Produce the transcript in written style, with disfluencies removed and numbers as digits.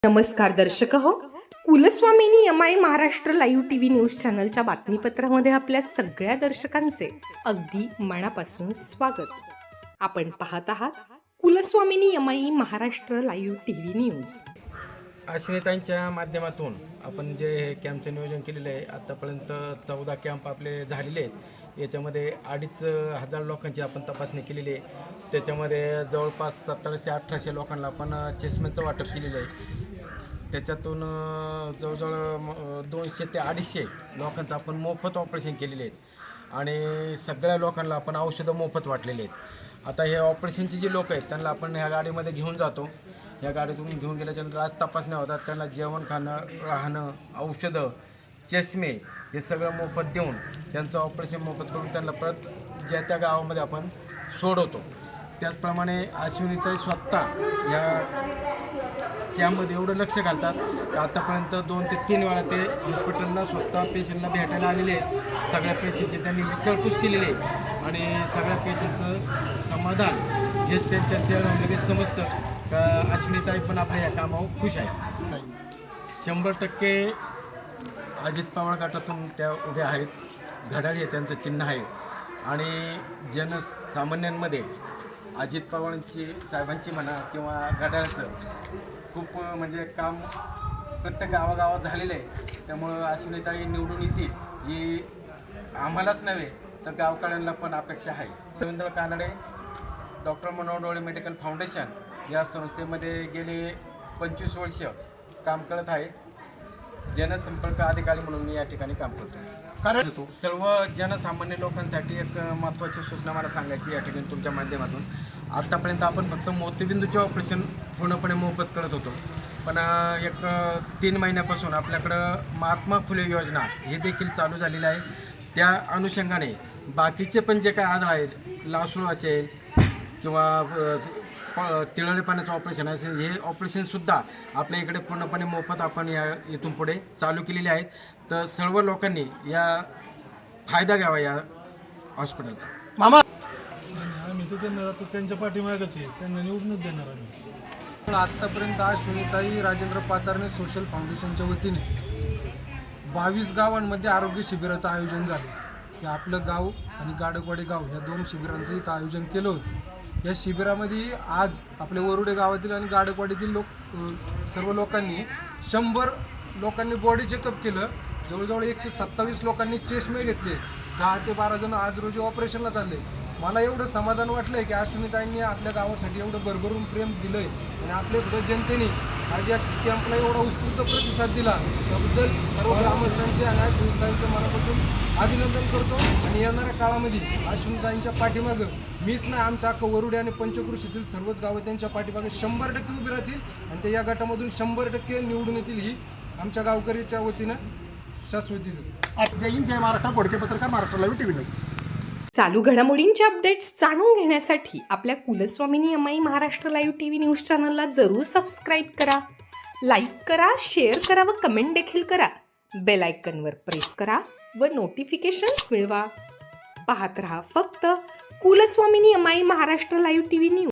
नमस्कार दर्शक हो, Kulswamini MI Maharashtra live TV news चॅनलच्या बातमीपत्रामध्ये आपल्या सगळ्या दर्शकांचे अगदी मनापासून स्वागत. आपण पाहत आहात Kulswamini MI Maharashtra live TV news. अश्विनीताईंच्या माध्यमातून आपण जे कॅम्पचं नियोजन केलेलं आहे, आतापर्यंत 14 कॅम्प आपले झालेले आहेत. याच्यामध्ये 2,500 लोकांची आपण तपासणी केलेली आहे. त्याच्यामध्ये जवळपास 1700-1800 लोकांना आपण चष्म्याचं वाटप केलेलं आहे. त्याच्यातून जवळजवळ 200 ते 250 लोकांचं आपण मोफत ऑपरेशन केलेले आहेत आणि सगळ्या लोकांना आपण औषधं मोफत वाटलेले आहेत. आता हे ऑपरेशनचे जे लोक आहेत त्यांना आपण ह्या गाडीमध्ये घेऊन जातो. या गाडीतून घेऊन गेल्याच्यानंतर आज तपासण्या होतात. त्यांना जेवण, खाणं, राहणं, औषधं, चष्मे हे सगळं मोफत देऊन त्यांचं ऑपरेशन मोफत करून त्यांना परत ज्या त्या गावामध्ये आपण सोडवतो. त्याचप्रमाणे अश्विनीताई स्वतः या कॅम्पमध्ये एवढं लक्ष घालतात की आतापर्यंत 2 ते 3 वेळा ते हॉस्पिटलला स्वतः पेशंटला भेटायला आलेले आहेत. सगळ्या पेशंटची त्यांनी विचारपूस केलेली आहे आणि सगळ्या पेशंटचं समाधान हे त्यांच्या चेहऱ्यामध्ये समजतं का अश्विनीताई पण आपल्या या कामावर खुश आहे. 100% अजित पवार गटातून त्या उभ्या आहेत. घड्याळ हे त्यांचं चिन्ह आहे आणि जनसामान्यांमध्ये अजित पवारांची साहेबांची म्हणा किंवा घड्याळाचं खूप म्हणजे काम प्रत्येक गावागावात झालेलं आहे. त्यामुळं अश्विनीताई निवडून येतील ही आम्हालाच नव्हे तर गावकऱ्यांना पण अपेक्षा आहे. रवींद्र कानडे डॉक्टर मनोहर डोळे मेडिकल फाउंडेशन या संस्थेमध्ये गेले 25 वर्ष काम करत आहे. जनसंपर्क अधिकारी म्हणून मी या ठिकाणी काम करतो. कारण सर्व जनसामान्य लोकांसाठी एक महत्त्वाची सूचना मला सांगायची या ठिकाणी तुमच्या माध्यमातून. आत्तापर्यंत आपण फक्त मोतीबिंदूचे ऑपरेशन पूर्णपणे मोफत करत होतो, पण एक 3 महिन्यापासून आपल्याकडं महात्मा फुले योजना हे देखील चालू झालेलं आहे. त्या अनुषंगाने बाकीचे पण जे काय आजार आहेत, लासूळ असेल किंवा तिळले पाण्याचं ऑपरेशन असेल, हे ऑपरेशनसुद्धा आपल्या इकडे पूर्णपणे मोफत आपण इथून पुढे चालू केलेले आहेत. तर सर्व लोकांनी या फायदा घ्यावा या हॉस्पिटलचा. मामा आम्ही तर त्यांना त्यांच्या पाठीमागच आहे, त्यांना निवडूनच देणार आम्ही. आत्तापर्यंत अश्विनीताई राजेंद्र पाचारणे सोशल फाउंडेशनच्या वतीने 22 गावांमध्ये आरोग्य शिबिराचं आयोजन झालं. की आपलं गाव आणि गाडकवाडी गाव ह्या 2 शिबिरांचं इथं आयोजन केलं होतं. या शिबिरामध्ये आज आपल्या वरुडे गावातील आणि गाडकवाडीतील सर्व लोकांनी 100 लोकांनी बॉडी चेकअप केलं. जवळजवळ 127 लोकांनी चष्मे घेतले. 10 ते 12 जण आज रोजी ऑपरेशनला चालले. मला एवढं समाधान वाटलं आहे की अश्विनीताईंनी आपल्या गावासाठी एवढं भरभरून प्रेम दिलं आहे आणि आपल्या सुद्धा जनतेने आज या कॅम्पला एवढा उत्स्फूर्त प्रतिसाद दिला. त्याबद्दल सर्व ग्रामस्थांचे आणि अश्विनीताईंचं मनापासून अभिनंदन करतो. आणि येणाऱ्या काळामध्ये अश्विनीताईंच्या पाठीमागं मीच नाही, आमच्या अख्खं वरुडे आणि पंचक्रोशीतील सर्वच गावं त्यांच्या पाठीमागे 100% उभी राहतील आणि ते या गटामधून 100% निवडून येतील ही आमच्या गावकरीच्या वतीनं शाश्वती देतो. जय हिंद, जय महाराष्ट्र. घोडके पत्रकार, महाराष्ट्र लाईव्ह टीव्ही न्यूज. चालू घडामोडींचे अपडेट्स जाणून घेण्यासाठी आपल्या Kulswamini MI Maharashtra live TV news चॅनलला जरूर सबस्क्राईब करा, लाईक करा, शेअर करा व कमेंट देखील करा. बेल आयकॉनवर प्रेस करा व नोटिफिकेशन्स मिळवा. पाहत रहा फक्त Kulswamini MI Maharashtra live TV news.